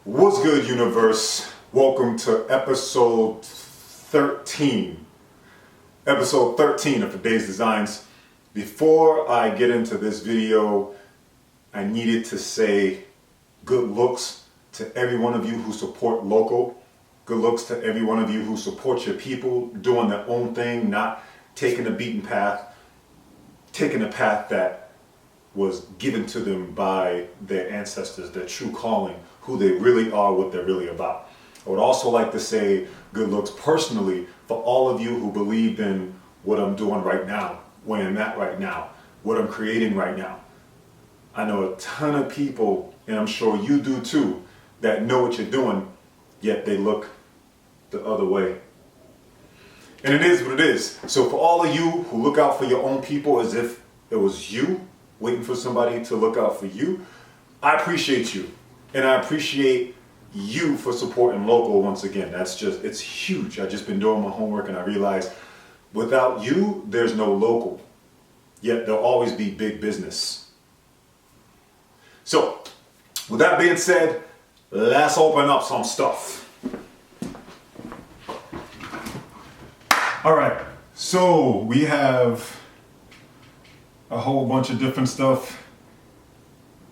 What's good, universe? Welcome to episode 13. Episode 13 of FADAYZ Designs. Before I get into this video, I needed to say good looks to every one of you who support local. Good looks to every one of you who support your people, doing their own thing, not taking the beaten path, taking a path that was given to them by their ancestors, their true calling, who they really are, what they're really about. I would also like to say good looks personally for all of you who believed in what I'm doing right now, where I'm at right now, what I'm creating right now. I know a ton of people, and I'm sure you do too, that know what you're doing, yet they look the other way. And it is what it is. So for all of you who look out for your own people as if it was you waiting for somebody to look out for you, I appreciate you. And I appreciate you for supporting local once again. It's huge. I've just been doing my homework and I realized without you, there's no local. Yet there'll always be big business. So, with that being said, let's open up some stuff. All right, so we have a whole bunch of different stuff.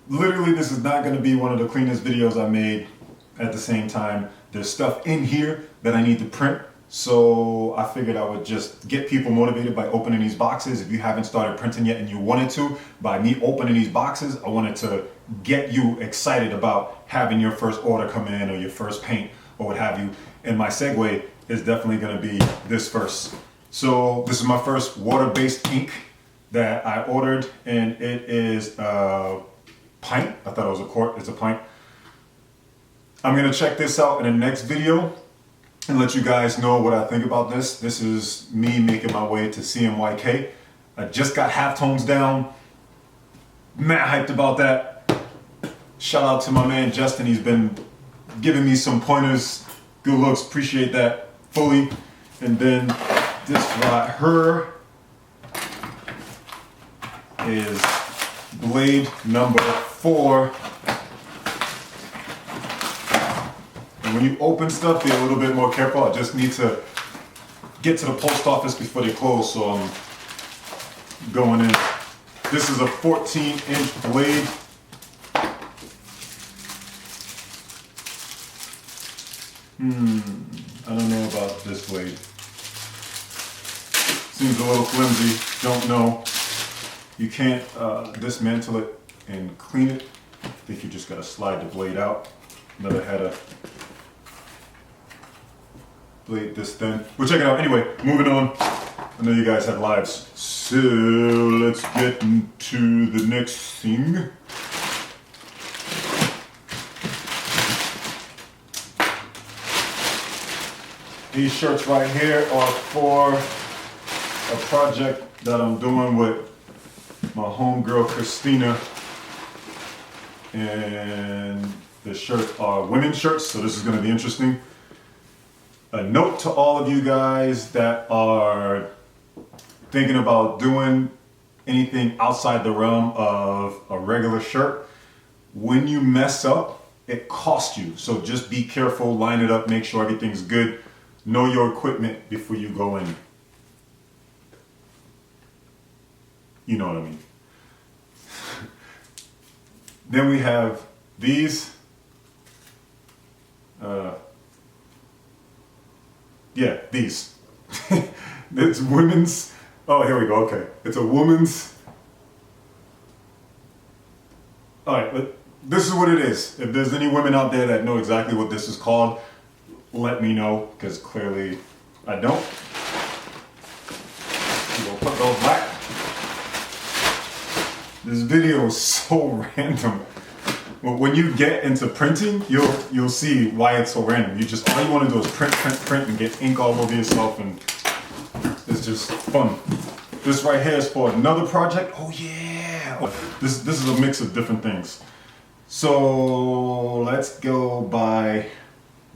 Literally, this is not going to be one of the cleanest videos I made. At the same time, there's stuff in here that I need to print, so I figured I would just get people motivated by opening these boxes. If you haven't started printing yet and you wanted to, by me opening these boxes, I wanted to get you excited about having your first order come in or your first paint or what have you. And my segue is definitely going to be this first. So this is my first water-based ink that I ordered, and it is a pint. I thought it was a quart. It's a pint. I'm going to check this out in the next video and let you guys know what I think about this. This is me making my way to CMYK. I just got halftones down. Mad hyped about that. Shout out to my man Justin. He's been giving me some pointers. Good looks. Appreciate that fully. And then this right here is blade number 4. And when you open stuff, be a little bit more careful. I just need to get to the post office before they close, so I'm going in. This is a 14-inch blade. I don't know about this blade. Seems a little flimsy, don't know. You can't dismantle it and clean it. I think you just gotta slide the blade out. Never had a blade this thin. We'll check it out. Anyway, moving on. I know you guys have lives. So let's get into the next thing. These shirts right here are for a project that I'm doing with my homegirl Christina. And the shirts are women's shirts, so this is going to be interesting. A note to all of you guys that are thinking about doing anything outside the realm of a regular shirt. When you mess up, it costs you. So just be careful, line it up, make sure everything's good. Know your equipment before you go in. You know what I mean. Then we have these. Yeah, these. It's women's. Oh, here we go. Okay. It's a woman's. All right, but this is what it is. If there's any women out there that know exactly what this is called, let me know, because clearly I don't. We'll put those back. This video is so random. When you get into printing, you'll see why it's so random. All you want to do is print, and get ink all over yourself, and it's just fun. This right here is for another project. Oh yeah! This is a mix of different things. So let's go by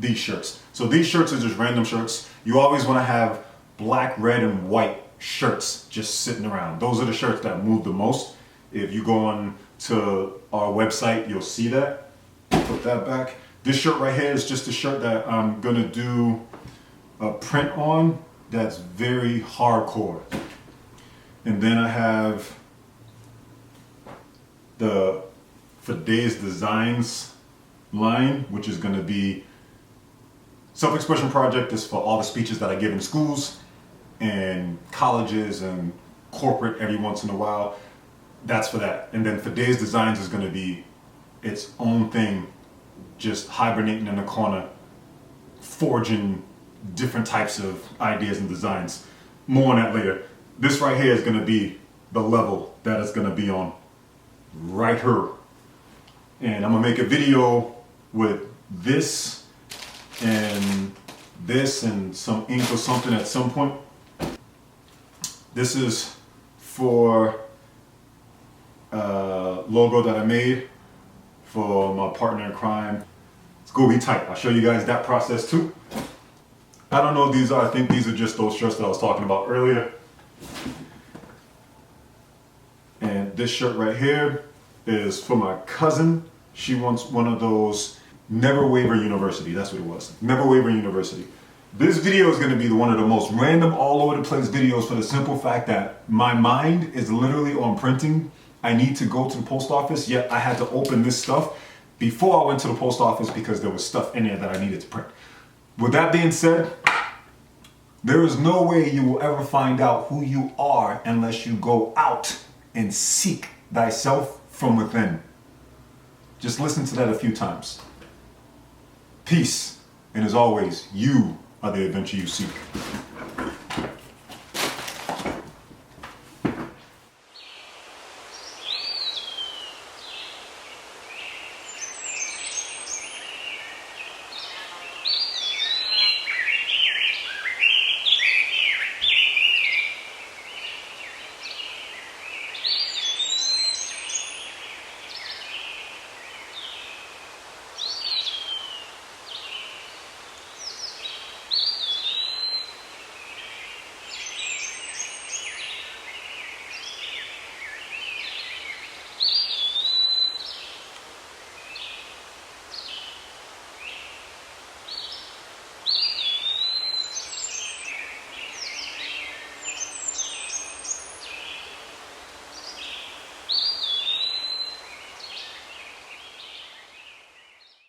these shirts. So these shirts are just random shirts. You always want to have black, red, and white shirts just sitting around. Those are the shirts that move the most. If you go on to our website, you'll see that. Put that back. This shirt right here is just a shirt that I'm gonna do a print on that's very hardcore. And then I have the FADAYZ Designs line, which is gonna be self-expression project. Is for all the speeches that I give in schools and colleges and corporate every once in a while. That's for that. And then FADAYZ Designs is going to be its own thing, just hibernating in the corner, forging different types of ideas and designs. More on that later. This right here is going to be the level that it's going to be on right here. And I'm going to make a video with this and some ink or something at some point. This is for a logo that I made for my partner in crime. It's gonna be tight. I'll show you guys that process too. I don't know what these are. I think these are just those shirts that I was talking about earlier. And this shirt right here is for my cousin. She wants one of those Never Waver University. That's what it was. Never Waver University. This video is going to be one of the most random, all over the place videos for the simple fact that my mind is literally on printing. I need to go to the post office, yet I had to open this stuff before I went to the post office because there was stuff in there that I needed to print. With that being said, there is no way you will ever find out who you are unless you go out and seek thyself from within. Just listen to that a few times. Peace, and as always, you are the adventure you seek.